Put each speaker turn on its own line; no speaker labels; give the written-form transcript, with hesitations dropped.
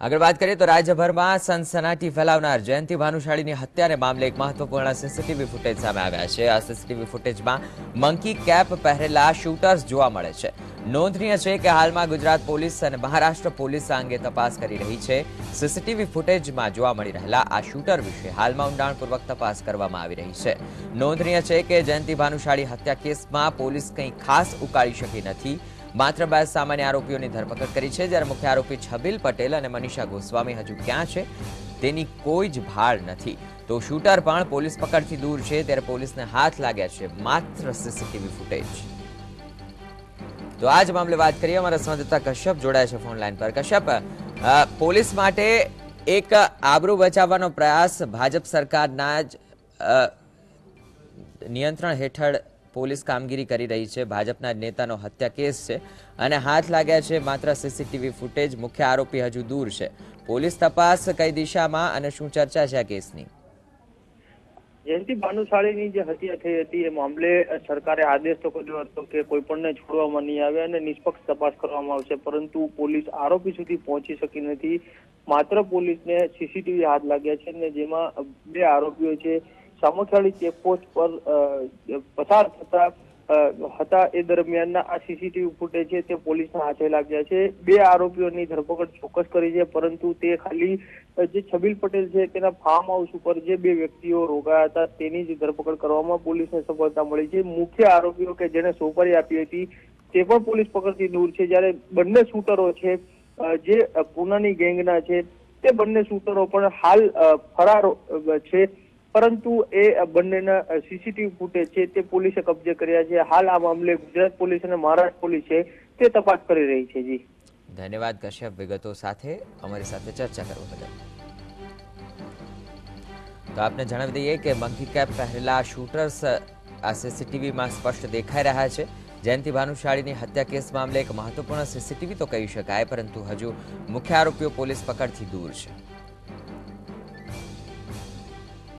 આગળ વાત કરીએ તો રાજ્યભરમાં સનસનાટી ફેલાવનાર જયંતિ ભાનુશાળીની હત્યાને મામલે એક મહત્વપૂર્ણ સીસીટીવી ફૂટેજ સામે આવ્યા છે। આ સીસીટીવી ફૂટેજમાં મંકી કેપ પહેરેલા શૂટર્સ જોવા મળે છે। નોંધનીય છે કે હાલમાં ગુજરાત પોલીસ અને મહારાષ્ટ્ર પોલીસ આ અંગે તપાસ કરી રહી છે। સીસીટીવી ફૂટેજમાં જોવા મળી રહેલા આ શૂટર વિશે હાલમાં ઊંડાણપૂર્વક તપાસ કરવામાં આવી રહી છે। નોંધનીય છે કે જયંતિ ભાનુશાળી હત્યા કેસમાં પોલીસ કંઈ ખાસ ઉકાળી શકી નથી। मात्र 2 सामान्य आरोपीओनी धरपकड़ करी है, ज्यारे मुख्य आरोपी छबिल पटेल और मनीषा गोस्वामी हजू क्या है तेनी कोई ज भाड़ नहीं। तो शूटर पण पोलीस पकड़थी दूर है, त्यारे पोलीस ने हाथ लाग्या है मात्र सीसीटीवी फूटेज। तो आज मामले बात करिए, हमारा संवाददाता कश्यप जोड़ाया है फोन लाइन पर। कश्यप, पोलीस माटे एक आबरू बचाववानो प्रयास भाजप सरकारना ज नियंत्रण हेठळ पोलीस कामगीरी करी रही है। भाजपना नेतानो हत्या केस है और हाथ लाग्या है मात्र सीसीटीवी फूटेज। मुख्य आरोपी हजू दूर है। पोलीस तपास कई दिशा में शू चर्चा है केसनी?
जयंती भानुशाळीनी जे हत्या थई हती ए मामले सरकारे आदेश तो कर्यो हतो के कोईपणने छोडवामां नहीं आवे अने निष्पक्ष तपास करवामां आवशे, परंतु पोलीस आरोपी सुधी पहोंची शकी नथी। मात्र पोलीसने सीसीटीवी हाथ लाग्या छे ने जेमां 2 आरोपीओ छे सामखियाળી चेकपोस्ट पर पसार थता હતા એ દરમિયાનના આ સીસીટીવી ફૂટેજ છે તે પોલીસના હાથે લાગ્યા છે। 2 આરોપીઓની ધરપકડ ચોક્કસ કરી છે, પરંતુ તે ખાલી જે છબીલ પટેલ છે તેના ફાર્મ હાઉસ ઉપર જે 2 વ્યક્તિઓ રોકાયા હતા તેની જ ધરપકડ કરવામાં પોલીસને સફળતા મળી છે। મુખ્ય આરોપીઓ કે જેને સોપારી આપી હતી તે પણ પોલીસ પકડથી દૂર છે, જ્યારે બંને શૂટરો છે જે પૂનાની ગેંગના છે તે બંને શૂટરો પણ હાલ ફરાર છે, परंतु ए बंनेना सीसीटीवी फूटेज है ते पुलिसे कब्जे कर्या छे। हाल आ मामले गुजरात पुलिस और महाराष्ट्र पुलिस है ते तपास करी रही है। जी
धन्यवाद कश्यप, विगतो साथे अमारी साथे चर्चा करवा बदल। तो आपने जणावी दईए कि मंकी कैप पहेरेला शूटर्स आ सीसीटीवी में स्पष्ट देखाई रहा है। जयंती भानुशाळीनी हत्या केस मामले एक महत्वपूर्ण सीसीटीवी तो कही शकाय, परंतु हजू मुख्य आरोपीओ पोलीस पकड़थी दूर है।